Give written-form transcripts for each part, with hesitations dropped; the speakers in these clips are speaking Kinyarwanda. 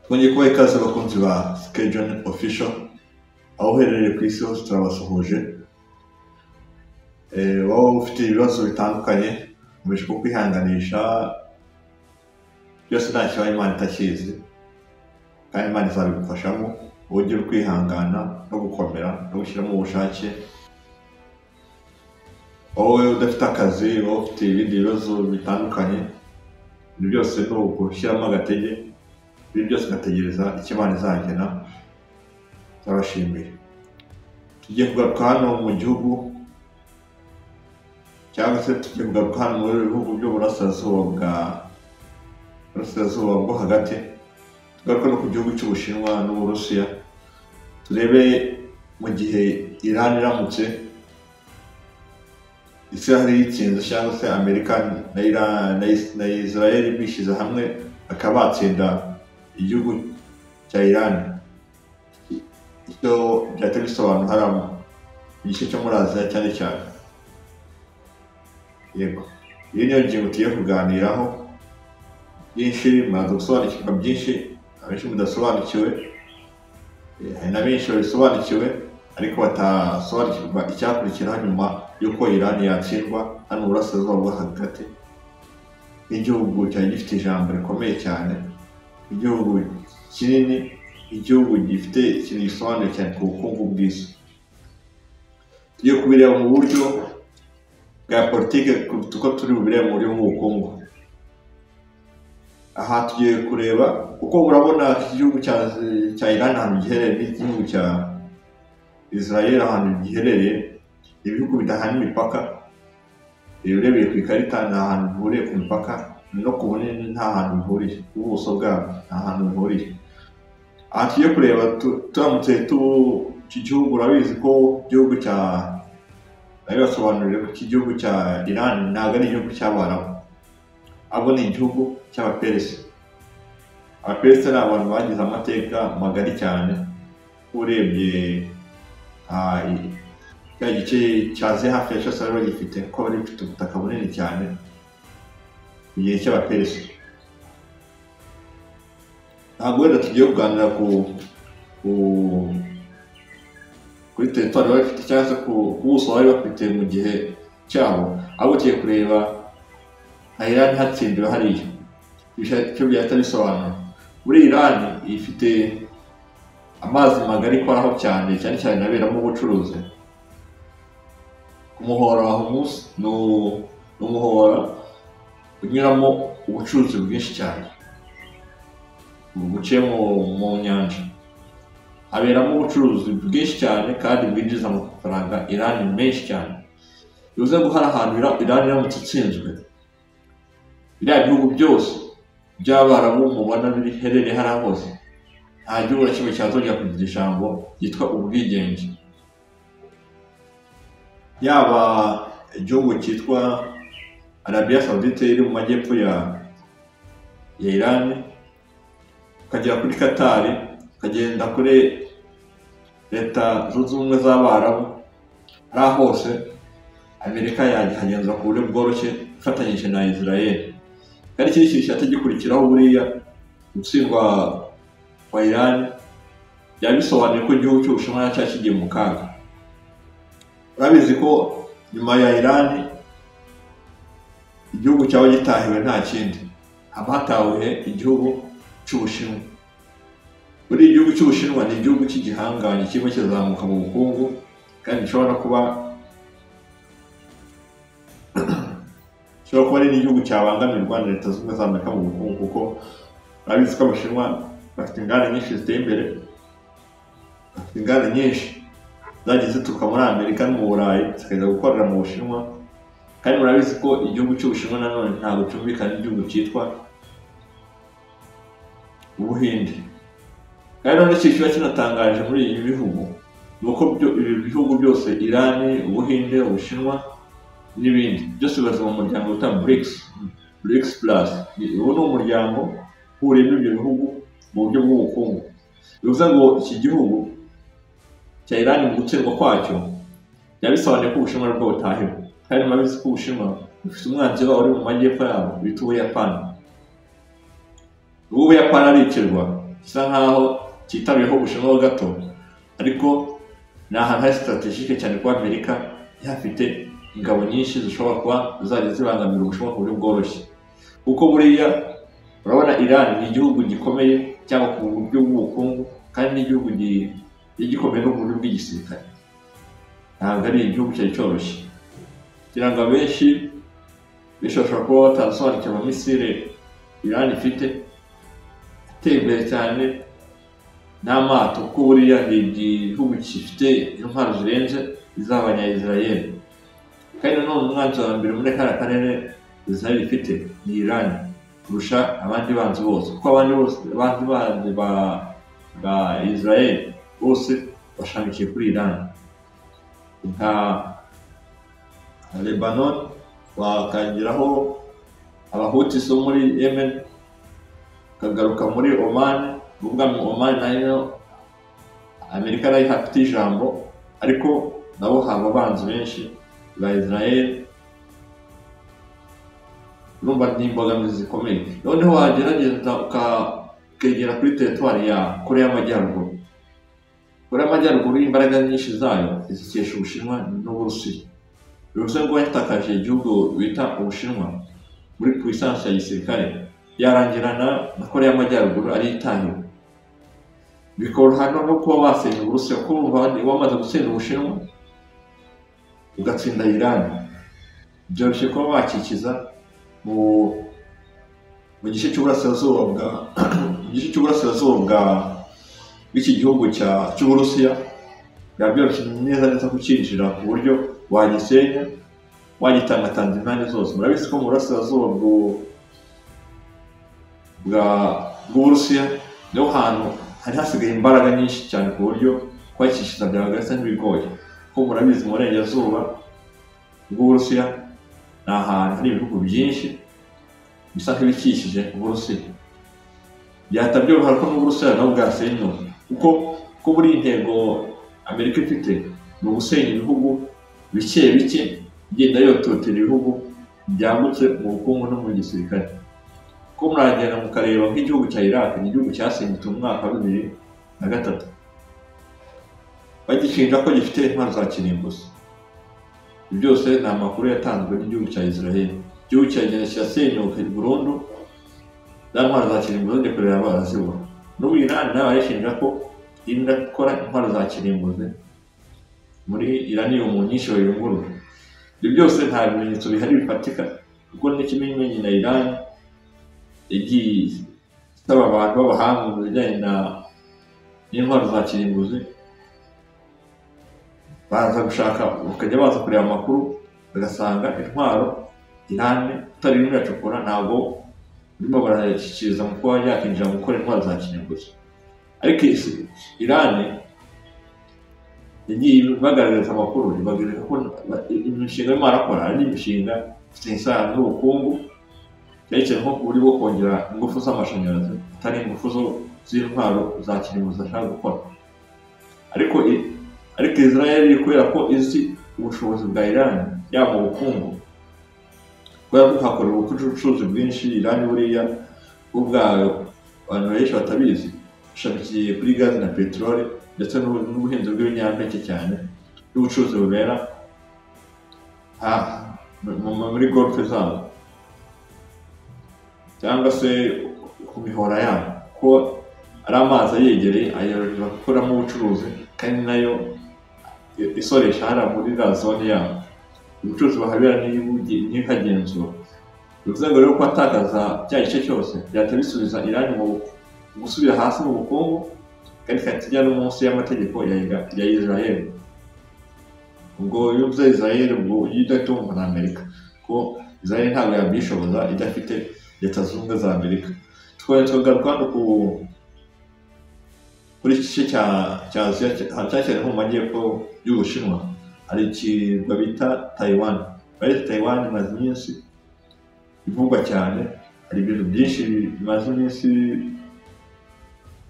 Twongeye kubaha ikaze abakunzi ba Skejon Official, aho uherereye ku isi hose turabasuhuje. Wowe ufite ibibazo bitandukanye ukomeje kwihanganisha, byose nta kibazo Imana itakizi kandi Imana izabigufashamo. Wowe ugira kwihangana no gukomera no gushyiramo ubushake. Wowe udafite akazi, wowe ufite ibindi bibazo bitandukanye, ibi byose ni ugushyiramo agatege. Ibi byose ngategereza icyo Imana izagena. Turabashimiye. Tugiye kugaruka hano mu gihugu, cyangwa se tugiye kugaruka hano muri bihugu by'uburasirazuba bwo hagati. Tugaruka no ku gihugu cy'Ubushinwa n'Uburusiya. Turebe mu gihe Iran iramutse Israel yitsinze, cyangwa se Amerika na Israel bishyize hamwe bakaba batsinda igihugu cya Iran. Icyo byahita bisobanura haramo igice cyo muri Aziya cyane cyane. Yego, iyi niyo ngingo tugiye kuganiraho byinshi, mwaza gusobanukirwa byinshi abenshi mudasobanukiwe. Hari na benshi babisobanukiwe ariko batasobanukirwa icyakurikiraho nyuma y'uko Iran yatsindwa hano mu burasirazuba bwo hagati. Igihugu cyari gifite ijambo rikomeye cyane, igihugu kinini, igihugu gifite ikintu gisobanuye cyane ku bukungu bw'isi. Tugiye kubireba mu buryo bwa politike kuko turi bubireba mu buryo bw'ubukungu. Aha tugiye kureba uko urabona igihugu cya Iran ahantu giherereye n'igihugu cya Israel ahantu giherereye, ibihugu bidahana imipaka. Urebeye ku ikarita nta hantu bihuriye ku mipaka, no ku bunini nta hantu bihuriye, ubuso bwabo nta hantu bihuriye. Aha tugiye kureba turamutse iki gihugu, urabizi ko igihugu cya nabibasobanurire ko iki gihugu cya Iran ntabwo ari igihugu cy'Abarabu, ahubwo ni igihugu cy'Abaperesi. Abaperesi ni abantu bagize amateka magari cyane. Urebye cya gice cya Aziya hafi ya cyose bari bagifite, ko bari bafite ubutaka bunini cyane mu gihe cy'Abaperesi. Ntabwo wenda tugiye kuganira kuri teritwari bari bafite cyangwa se ku buso bari bafite mu gihe cyabo, ahubwo tugiye kureba Iran hatsindiwe hariya icyo byahita bisobanura. Muri Iran ifite amazi magari ikoraho cyane cyane aberamo ubucuruzi. Umuhora wa Hormuz ni umuhora unyuramo ubucuruzi bwinshi cyane buciye mu nyanja. Haberamo ubucuruzi bwinshi cyane kandi bwinjiza amafaranga Iran menshi cyane. Bivuze ngo hari ahantu Iran iramutse itsinzwe, biriya bihugu byose by'Abarabu mubona biherereye hariya hose, nta gihugu na kimwe cyazongera kugira ijambo ryitwa ubwigenge. Yaba igihugu cyitwa Arabia Saudite iri mu majyepfo ya Iran, ukagera kuri Qatar, ukagenda kuri Leta Zunze Ubumwe z'Abarabu, hariya hose Amerika yagihagenzura ku buryo bworoshye ifatanyije na Israel. Kandi ikindi kintu cyahita gikurikiraho buriya gutsindwa kwa Iran byaba bisobanuye ko igihugu cy'Ubushinwa nacyo kigiye mu kaga. Urabizi ko nyuma ya Iran igihugu cyaba gitahiwe nta kindi, haba hatahuye igihugu cy'Ubushinwa. Buri igihugu cy'Ubushinwa ni igihugu cy'igihanganye kirimo kizamuka mu bukungu, kandi gishobora kuba ari n'igihugu cyabangamirwa na Leta Zunze Ubumwe za Amerika mu bukungu, kuko urabizi ko Abashinwa bafite inganda nyinshi ziteye imbere, bafite inganda nyinshi zagiye zituruka muri Amerika no mu Burayi zikajya gukorera mu Bushinwa. Kandi murabizi ko igihugu cy'Ubushinwa nanone ntabwo cyumvikana n'igihugu cyitwa Ubuhinde. Kandi none kiba kinatangaje muri ibi bihugu ni uko ibi bihugu byose, Iran, Ubuhinde, Ubushinwa n'ibindi byose bibaza mu muryango wita BRICS Plus. Ubu ni umuryango uhuriyemo ibyo bihugu mu buryo bw'ubukungu. Bivuze ngo iki gihugu cya Iran mu gutsindwa kwacyo byaba bisobanuye ko Ubushinwa aribwo butahiwe. Kandi murabizi ko Ubushinwa bufite umwanzi wabo uri mu majyepfo yabo bita Ubuyapani. Ubuyapani arikirwa gisa nkaho cyitabiyeho Ubushinwa gato, ariko ni ahantu hari strategique cyane kuba Amerika ihafite ingabo nyinshi zishobora kuba zajya zibangamira Ubushinwa ku buryo bworoshye, kuko buriya urabona Iran ni igihugu gikomeye cyangwa ku buryo bw'ubukungu, kandi n'igihugu gikomeye no mu buryo bw'igisirikare, ntabwo ari igihugu cyari cyoroshye. Kugira ngo abenshi bashobora kuba batasobanukiwe amamisire Iran ifite iteye imbere cyane n'amato, kuko buriya ni igihugu gifite intwaro zirenze iz'Abanya-Israel, kandi nanone umwanzi wa mbere muri kariya karere Israel ifite ni Iran kurusha abandi banzi bose, kuko abandi banzi ba Israel bose bashamikiye kuri Iran, nka Lebanon, wakangiraho Abahutis bo muri Yemen, kagaruka muri Oman, ubwa mu Oman nayo Amerika nayo hafite ijambo, ariko nabo haba abanzi benshi ba Israel, urumva ni imbogamizi zikomeye. Noneho wagerageza ukegera kuri teritwari ya Korea y'Amajyaruguru. Korea y'Amajyaruguru imbaraga nyinshi zayo zikesha Ubushinwa n'Uburusiya, bivuze ngo yatakaje igihugu bita Ubushinwa muri puissance ya gisirikare, yarangirana na Korea y'Amajyaruguru ari itahiwe, bikoroha no kuba wasenya Uburusiya, kuko wamaze gutsinda Ubushinwa ugatsinda Iran, byoroshye kuba wakikiza mu gice cy'uburasirazuba bw'iki gihugu cy'Uburusiya, biba byoroshye neza kucyinjira ku buryo wagisenya, wagitangatanze impande zose. Murabizi ko mu burasirazuba bw'Uburusiya niho hantu hari hasigaye imbaraga nyinshi cyane ku buryo kwakishiza byabaga bisa nk'ibigoye, kuko murabizi mu burengerazuba bw'Uburusiya ni ahantu hari ibihugu byinshi bisa nk'ibikikije Uburusiya, byahita byoroha ko n'Uburusiya nabwo bwasenyuka, kuko buri intego Amerika ifite ni ugusenya ibihugu bike bike, igenda yototera ibihugu byambutse mu bukungu no mu gisirikare. Ko muragenda mukareba nk'igihugu cya Iraq, ni igihugu cyasenyutse mu mwaka wa 2003, bagishinja ko gifite intwaro za kirimbuzi. Ibi byose ni amakuru yatanzwe n'igihugu cya Israel. Igihugu cyagenda kirasenyuka burundu, za ntwaro za kirimbuzi zikorera barazibona. N'ubu Iran nayo barishinja ko irinda gukora intwaro za kirimbuzi muri uranium nyinshi bayungurura. Ibyo byose nta bimenyetso bihari bifatika, kuko n'ikimenyimenyi na Iran yagiye isaba abantu b'abahanga mu bijyanye n'intwaro za kirimbuzi, baza gushaka bakajya baza kureba amakuru, bagasanga intwaro Iran utari irimo iracukura ntabwo urimo barashyikiriza mu kuba yakinjira mu gukora intwaro za kirimbuzi. Ariko Iran yagiye bagaragaza amakuru, bagaragaza ko imishinga barimo barakora ari imishinga ifite isano n'ubukungu, cyane nko ku buryo bwo kongera ingufu z'amashanyarazi, atari ingufu z'intwaro za kirimbuzi ashaka gukora. Ariko Israel kubera ko izi ubushobozi bwa Iran yaba mu bukungu, kubera ko hakorera ubucuruzi bwinshi, Iran buriya ubwayo abantu benshi batabizi ishamikiye kuri gazi na peteroli, ndetse n'ubuhinzi bw'ibinyampeke cyane, n'ubucuruzi bubera muri golfe zabo cyangwa se ku mihora yabo, ko ari amazi ayegereye ayohereza gukoramo ubucuruzi, kandi nayo isoresha hariya muri za zone yabo, ubucuruzi bahabera n'ikagenzura. Bivuze ngo rero ko atakaza cya gice cyose byahita bisubiza Iran mu gusubira hasi mu bukungu, kandi ikajya no munsi y'amategeko ya Israel. Ubwo iyo uvuze Israel ubwo idatumva na Amerika, ko Israel ntabwo yabyishoboza idafite Leta Zunze Ubumwe za Amerika. Tukagaruka hano kuri iki gice cya Aziya cyane nko mu majyepfo y'Ubushinwa, hari ikirwa bita Taiwan. Taiwan imaze iminsi ivugwa cyane, hari ibintu byinshi bimaze iminsi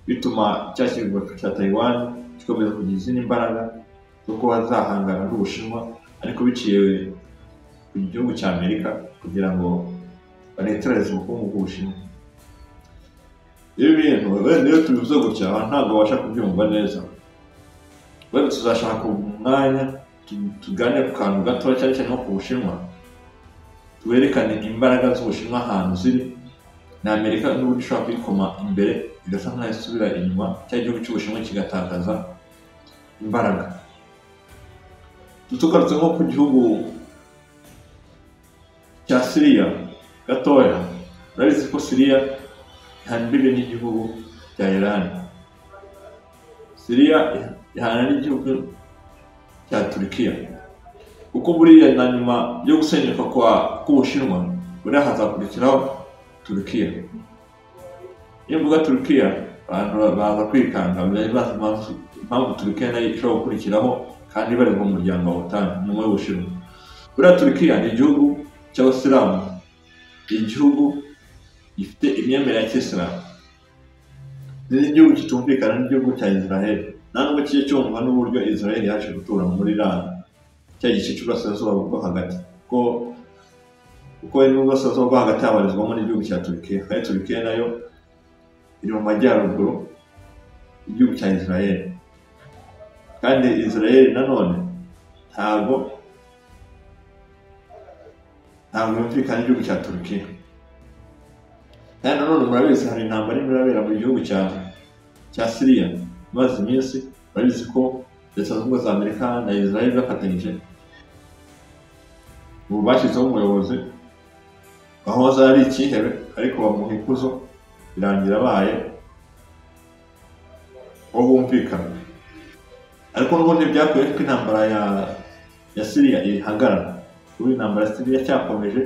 bituma cya kirwa cya Taiwan gikomeza kugira izindi mbaraga zo kuba zahangana n'Ubushinwa, ariko biciye ku gihugu cya Amerika kugira ngo banetereze ubukungu bw'Ubushinwa. ibi bintu wenda iyo tubivuze gutya ntabwo babasha kubyumva neza. Wenda tuzashaka umwanya tugane ku kantu gato cyane cyane nko ku Bushinwa, twerekane imbaraga z'Ubushinwa ahantu ziri, na Amerika n'uburyo ishobora kwikoma imbere igasa nk'aho isubira inyuma, cya gihugu cy'Ubushinwa kigatakaza imbaraga. Tugarutse nko ku gihugu cya Syria gatoya, urabizi ko Syria ihana imbibi n'igihugu cya Iran. Syria ihana n'igihugu cya Turkiya, kuko buriya na nyuma yo gusenyuka k'Ubushinwa buriya hazakurikiraho Turkiya. Iyo mvuga Turkiya abantu baza kwikanga, bazi impamvu Turkiya nayo ishobora gukurikiraho kandi bari mu muryango wa OTAN nyuma y'Ubushinwa. Buriya Turkiya ni igihugu cy'Abasilamu, igihugu gifite imyemerere ya Kisilamu, ni igihugu kitumvikana n'igihugu cya Israel. Nta nubwo kijya cyumva n'uburyo Israel yaje gutura muri Iran, cya gice cy'uburasirazuba bwo hagati, kuko n'uburasirazuba bwo hagati habarizwamo n'igihugu cya Turkiya, kandi Turkiya nayo iri mu majyaruguru y'igihugu cya Israel. Kandi Israel nanone ntabwo yumvikana n'igihugu cya Turkiya. Kandi nanone murabizi hari intambara irimo irabera mu gihugu cya Syria maze iminsi. Barabizi ko Leta Zunze Ubumwe za Amerika na Israel bafatanyije, ubu bashyizeho umuyobozi aho azari ikihebe ariko bamuha ikuzo, birangira abaye wo bumvikana. Ariko n'ubundi byakorewe ko intambara ya Syria ihagarara. Ubu intambara ya Syria cyakomeje,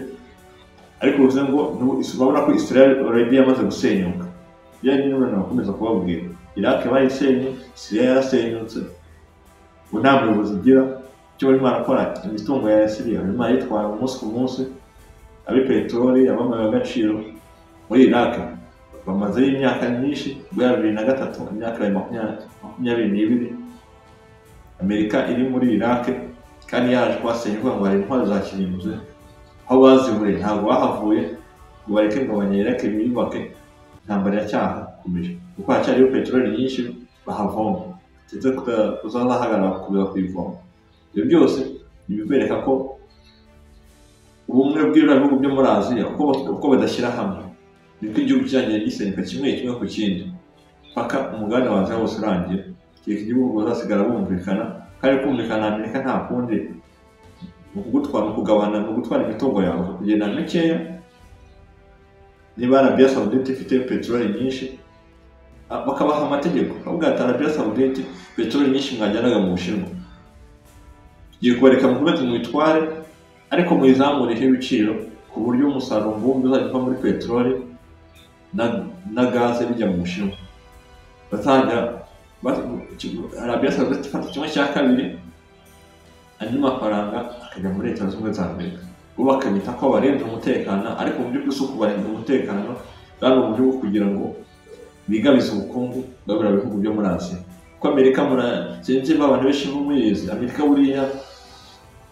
ariko bivuze ngo urabona ko Israel already yamaze gusenyuka. Byari n'ibintu bakomeza kubabwira, Iraq bayisenye, Syria yarasenyutse, ubu nta muyobozi igira. Icyo barimo barakora, imitungo ya Syria barimo barayitwara umunsi ku munsi, abi peteroli, abamaye agaciro. Muri Iraq bamazeyo imyaka myinshi, guhera 2003, imyaka 22. Amerika iri muri Iraq kandi yaje kwasenya ngo hari intwaro za kirimbuzi, aho bazivuye ntabwo bahavuye ngo bareke ngo abanyereke biyubake. Intambara ya cyaha kumeje, kuko hacyariho peteroli nyinshi bahavoma, ndetse kuzahagarara kubera kwivoma. Ibyo byose bibereka ko ubumwe bw'ibihugu byo muri Aziya uko badashyira hamwe, niko igihugu cyagiye gisenyuka kimwe ku kindi, paka umugabane wa Aziya wose urangiye. Iki gihugu bazasigara bumvikana, kandi kumvikana na Amerika nta kundi mu kugabana, mu gutwara imitungo yawe kugenda mikeya. Niba Arabia Saudite ifite peteroli nyinshi, bakabaha amategeko avuga ati Arabia Saudite peteroli nyinshi mwajyanaga mu Bushinwa, tugiye kubareka mukomeze mwitware, ariko muyizamuriho ibiciro ku buryo umusaruro mbumbe uzajya uva muri peteroli na gaze bijya mu Bushinwa. Bazajya Arabia Saudite ifata 1/2 andi mafaranga akajya muri Leta Zunze Ubumwe za Amerika. Ubu bakabita ko barinda umutekano, ariko mu by'ukuri si ukubarinda umutekano, kandi mu buryo bwo kugira ngo bigabize ubukungu bw'abira bihugu byo muri Aziya. Kuko Amerika sinzi abantu benshi muyizi, Amerika buriya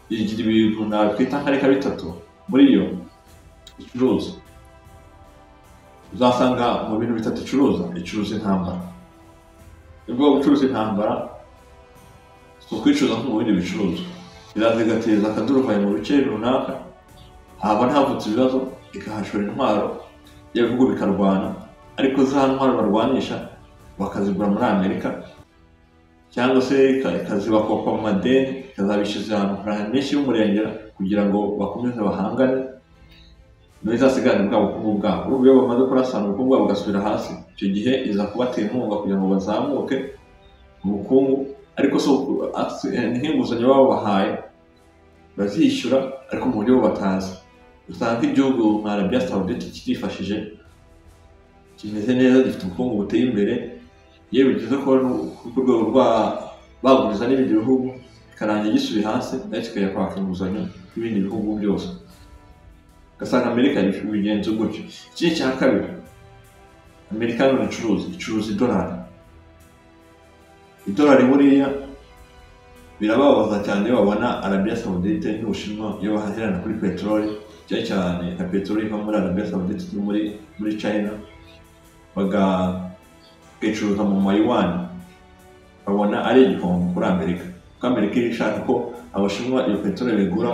igira ibintu nakwita nkareka bitatu muri yo icuruza. Uzasanga mu bintu bitatu icuruza intambara. Ubwo gucuruza intambara si ukwicuruza nko mu bindi bicuruzwa, iraza igateza akaduruvayo mu bice runaka, haba havutse ibibazo ikahashora intwaro y'ibihugu bikarwana, ariko za ntwaro barwanisha bakazigura muri Amerika, cyangwa se ikazibakopa mu madeni, ikazabishyuza amafaranga menshi y'umurengera kugira ngo bakomeze bahangane n'izasigane bwa bukungu bwabo. Ubu iyo bamaze kurasana ubukungu bwabo bugasubira hasi, icyo gihe iza kubatera inkunga kugira ngo bazamuke mu bukungu. Ariko nk'inguzanyo baba bahaye bazishyura, ariko mu buryo batazi. Usanga igihugu nka Arabia Saudite kirifashije, kimeze neza, gifite ubukungu buteye imbere, yewe bigeze ko ku rwego baguriza n'ibindi bihugu, bikarangira gisubiye hasi, nayo kikajya kwaka inguzanyo n'ibindi bihugu byose. Ugasanga Amerika ibigenza gutyo. Ikindi cya kabiri, Amerika none icuruza idolari. Idolari buriya birababaza cyane iyo babona Arabia Saudite n'Ubushinwa iyo bahahirana kuri peteroli, cyane cyane nka peteroli iva muri Arabia Saudite muri China. bagacuruza mu mayuwani, babona ari igihombo kuri Amerika, kuko Amerika ishaka ko Abashinwa iyo peteroli bigura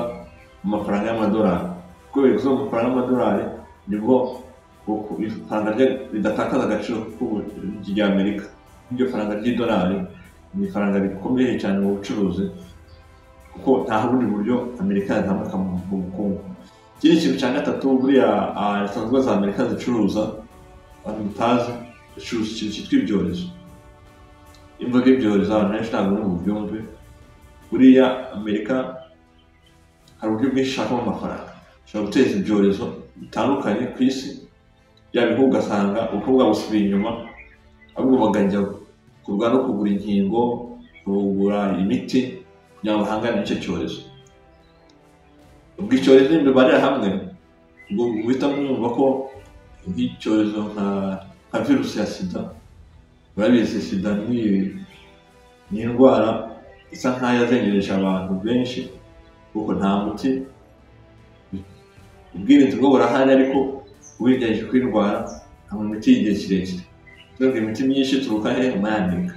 mu mafaranga y'amadolari, kuko biguze mu mafaranga y'amadolari nibwo ifaranga ridatakaza agaciro ry'Amerika. Iryo faranga ry'idolari ni ifaranga rikomeye cyane mu bucuruzi, kuko nta bundi buryo Amerika yazamuka mu bukungu. Ikindi kintu cya gatatu, buriya Leta Zunze Ubumwe za Amerika zicuruza, abantu mutazi, zicuruza ikintu cyitwa ibyorezo. Imvuga ibyorezo abantu benshi ntabwo bari bubyumve. Buriya Amerika hari uburyo bwinshi ishakamo amafaranga, ishobora guteza ibyorezo bitandukanye ku isi, bya bihugu ugasanga ubukungu busubiye inyuma, ahubwo bakajya kurwana no kugura inkingo, kugura imiti kugira ngo bahangane n'icyo cyorezo. Ubwo icyorezo nibibarira hamwe, ubwo uhita mwumva ko nk'icyorezo nka virusi ya sida, murabizi sida ni indwara isa nk'aho yazengereje abantu benshi, kuko nta muti, ubwirinzi bwo burahari, ariko uwigejeje kwirwara nta miti y'igihe kirekire. Dore imiti myinshi ituruka muri Amerika,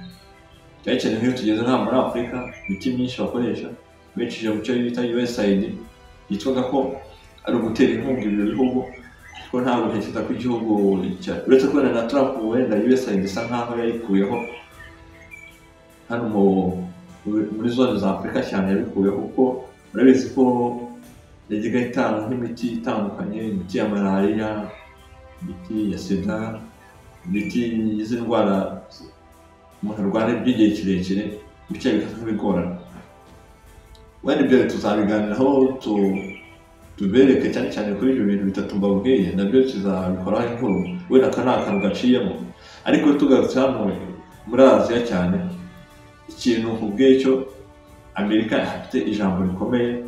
cyane cyane nk'iyo tugeze nka muri Afurika, imiti myinshi bakoresha becije mu cyo bita USAID, yitwaga ko ari ugutera inkunga ibyo bihugu, kuko ntabwo ntekereza ko igihugu uretse ko na Trump wenda USAID isa nk'aho yayikuyeho hano muri zone za Afurika cyane, yabikuyeho kuko murabizi ko yajyaga itanga nk'imiti itandukanye, imiti ya malariya, imiti ya sida, imiti y'izi ndwara umuntu arwara by'igihe kirekire, bityo bikaba bigorana. Wenda ibyo tuzabiganiraho tubereke cyane cyane kuri ibyo bintu bitatu mbabwiye, nabyo tuzabikoraho inkuru, wenda aka ni akantu gaciyemo. Ariko tugarutse hano muri Aziya cyane, ikintu nkubwiye cyo Amerika ifite ijambo rikomeye,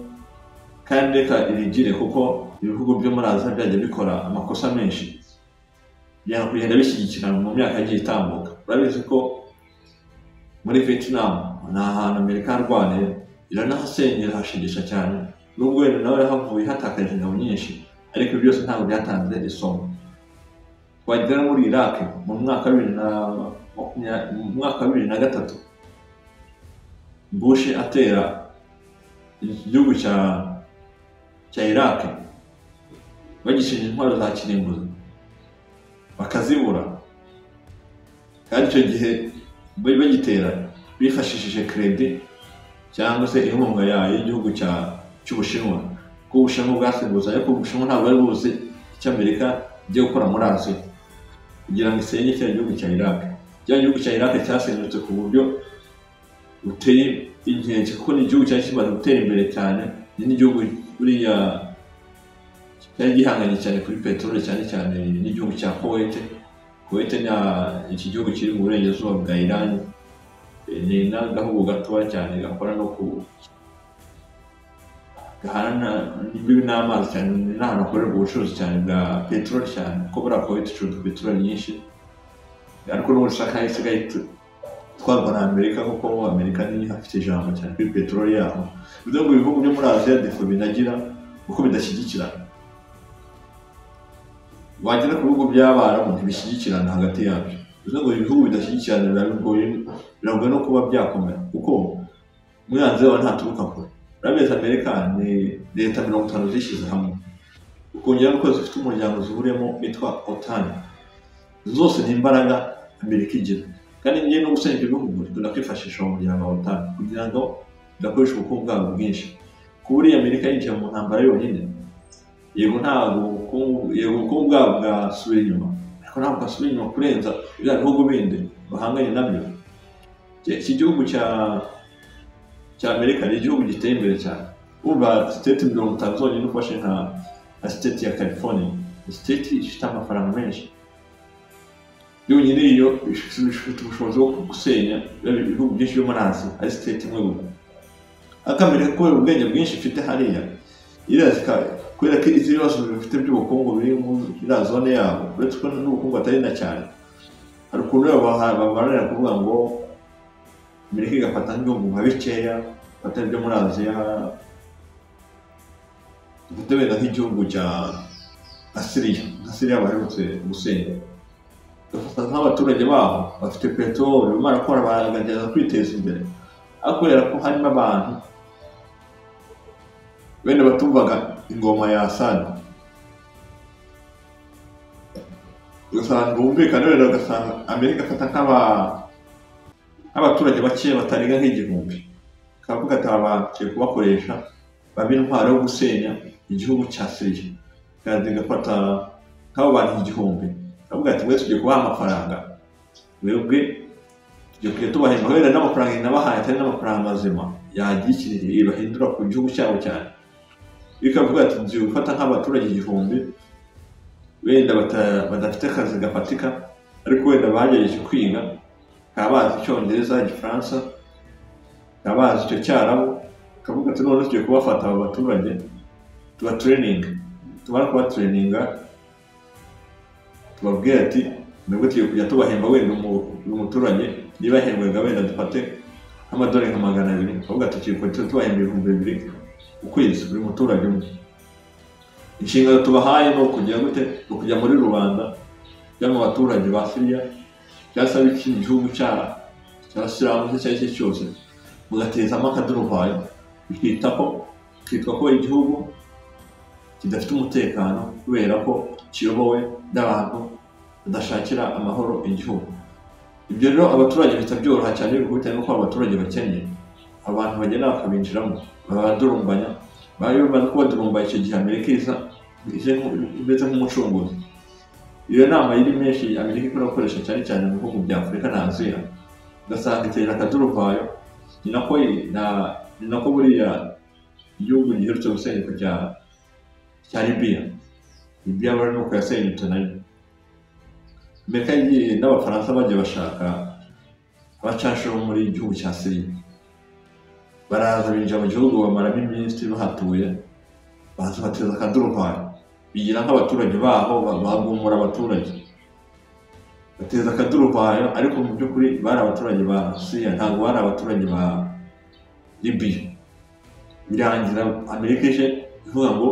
kandi reka irigire, kuko ibihugu byo muri Aziya byagiye bikora amakosa menshi, byanga kugenda bishyigikirana mu myaka yagiye itambuka. Urabizi ko muri Vietnam ni ahantu Amerika yarwaniye, iranahasenyera hashigisha cyane, nubwo wenda nawe havuye hatakaje ingabo nyinshi, ariko byose ntabwo byatanze isomo. Twagera muri Iraq mu mwaka wa 2003, Bush atera igihugu cya Iraq, bagishinja intwaro za kirimbuzi bakazibura, kandi icyo gihe bagitera bifashishije kredi cyangwa se inkunga y'igihugu cy'Ubushinwa, kuko Ubushinwa bwasimbutse, ariko Ubushinwa ntabwo bari buzi icyo Amerika igiye gukora muri Aziya kugira ngo isenye cya gihugu cya Iraq. Cya gihugu cya Iraq cyasenyutse ku buryo buteye inkeke, kuko ni igihugu cyari kimaze gutera imbere cyane, ni n'igihugu buriya cyari gihanganye cyane kuri peteroli, cyane cyane n'igihugu cya Kuwait. Kuwait ni iki gihugu kiri mu burengerazuba bwa Iran, ni n'agahugu gatoya cyane gakora no gahana n'imbibi n'amazi cyane, ni n'ahantu hakorerwa ubucuruzi cyane bwa peteroli cyane, kuko buriya Kuwait icuruza peteroli nyinshi, ariko n'ubu ishaka isigaye itwarwa na Amerika, kuko Amerika niyo ifite ijambo cyane kuri peteroli yaho. Bivuze ngo ibihugu byo muri Aziya defo binagira kuko bidashyigikirana. Wagera ku bihugu by'Abarabu ntibishyigikirana hagati yabyo, bivuze ngo ibihugu bidashyigikirana biragoye no kuba byakomera, kuko umwanzi wawe ntaturuka kure. Urabizi Amerika ni leta 50 zishyize hamwe, ukongera nuko zifite umuryango zihuriyemo witwa OTAN. Zose ni imbaraga Amerika igira, kandi ngiye no gusenya ibihugu tunakwifashisha umuryango wa OTAN kugira ngo bidakoresha ubukungu bwabo bwinshi. Kuburiya Amerika yinjiye mu ntambara yonyine, yego ubukungu bwabo bwasubira inyuma, ariko ntabwo bwasubira inyuma kurenza bya bihugu bindi bahanganye nabyo. Iki gihugu cya Amerika ni igihugu giteye imbere cyane. Uba state 50 zonyine ufashe nka state ya California, state ifite amafaranga menshi, yonyine iyo ifite ubushobozi bwo gusenya ibihugu byinshi byo muri Aziya, ari state imwe gusa. Amerika kubera ubwenge bwinshi ifite hariya, kubera ko izi bibazo bifite by'ubukungu biri muri zone yabo, uretse ko n'ubukungu atari na cyane, hari ukuntu babarira kuvuga ngo Amerika igafata nk'ibihugu nka bikeya batari byo muri Aziya, dufite wenda nk'igihugu cya Syria baherutse gusenya, ugafata nk'abaturage baho bafite peteroli barimo barakora baragerageza kwiteza imbere, ariko kubera ko harimo abantu bene batumvaga ingoma ya Assad, ugasanga bumvikana rero, ugasanga Amerika afata nk'abaturage bake batarenga nk'igihumbi, kavuga ati abantu tugiye kubakoresha babe intwaro yo gusenya igihugu cya Syria, kandi gafata nk'abo bantu igihumbi, kavuga ati mwese tugiye kubaha amafaranga, mwebwe tugiye kujya tubahemba wenda n'amafaranga nabahaye atari n'amafaranga mazima yagikiriye ibahindura ku gihugu cyabo cyane, bikavuga ati ngiye gufata nk'abaturage igihumbi wenda badafite akazi gafatika, ariko wenda bagerageje kwiga, bakaba bazi Icyongereza, Igifaransa, bakaba bazi icyo Cyarabu, kavuga ati none tugiye kubafata aba baturage tubatraininga, tumara kubatraininga tubabwira ati mwebwe tugiye kujya tubahemba wenda umuturage niba ahembwaga wenda dufate nk'amadolari nka 200, kavuga ati tugiye kujya tubahemba 2,000 ukwezi buri muturage umwe. Inshingano tubahaye no kugira gute, kujya muri rubanda cyangwa abaturage ba Syria cyangwa ikindi gihugu cy'abasilamu icyo ari cyo cyose, mugatezamo akaduruvayo, kitwa ko igihugu kidafite umutekano kubera ko kiyobowe n'abantu badashakira amahoro igihugu. Ibyo rero abaturage bita byoroha cyane bitewe n'uko abaturage bakeneye, abantu bagenda bakabinjiramo babadurumbanya, bamaze kubadurumba icyo gihe Amerika imeze nk'umucunguzi. Iyo nama yiri menshi Amerika ikora gukoresha cyane cyane mu bihugu bya Afurika na Aziya, ugasanga itera akaduruvayo, ni nako buriya igihugu giherutse gusenyuka cya Libya bari nuko yasenyutse nayo. Amerika n'Abafaransa bagiye bashaka abacashuro muri igihugu cya Syria, baraza binjira mu gihugu bamaramo iminsi bahatuye, baza bateza akaduruvayo, bigira nk'abaturage baho bagumura abaturage, bateza akaduruvayo, ariko mu by'ukuri bari abaturage ba Syria, ntabwo bari abaturage ba Libya. Birangira Amerika ije ivuga ngo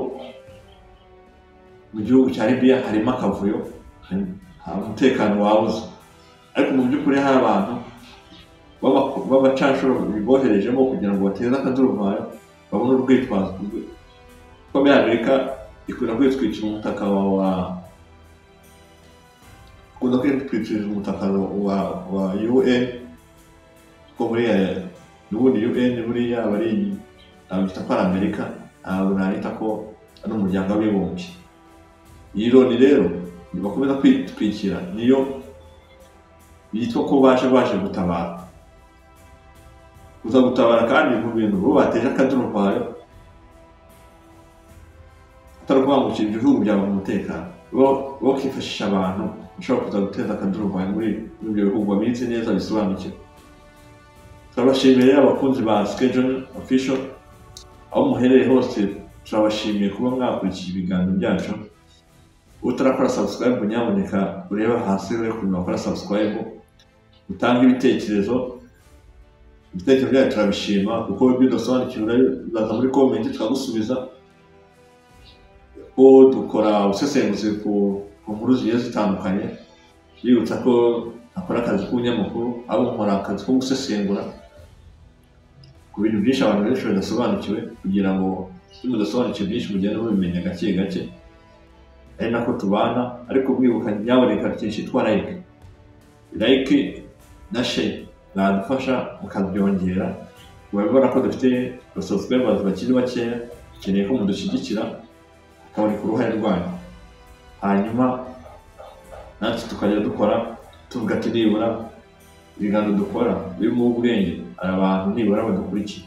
mu gihugu cya Libya harimo akavuyo, umutekano wabuze, ariko mu by'ukuri hari abantu b'abacashuro biboherejemo kugira ngo bateze akaduruvayo, babone urwitwazo ko muri Amerika ikunda kwitwikira umutaka wa UN, ko buriya n'ubundi UN buriya bari abita ko ari Amerika, ntabwo narita ko ari umuryango w'abibumbye. Iyi Loni rero bakomeza kwitwikira, niyo yitwa ko baje gutabara, kuza gutabara kandi mu bintu bo bateje akaduruvayo, atari kubangukira ibihugu byabo mu mutekano, bo kifashisha abantu bashobora kuza guteza akaduruvayo muri ibyo bihugu babizi neza bisobanukiwe. Turabashimiye abakunzi ba Schedule Official, aho muherereye hose turabashimiye kuba mwakurikiye ibiganiro byacu. Utarakora subscribe nyamuneka ureba hasi uri kunyura subscribe, utanga ibitekerezo byacu turabishima, kuko bidasobanukirwa uraza muri comment tukagusubiza, ko dukora ubusesenguzi ku nkuru zigiye zitandukanye. Yibutsa ko akora akazi k'ubunyamakuru, abo nkora akazi ko gusesengura ku bintu byinshi abantu benshi badasobanukiwe, kugira ngo mudasobanukiwe byinshi mugende mubimenya gake gake, ari nako tubana. Ariko mwibuka nyaboneka cyitwa like na share, nadufasha mukabyongera. Mubibona ko dufite subscribers bakiri bakeya, dukeneye ko mudushyigikira kaboneka uruhare rwanyu, hanyuma natwe tukajya dukora tuvuga ati nibura ibiganiro dukora birimo ubwenge, abantu nibura badukurikiye.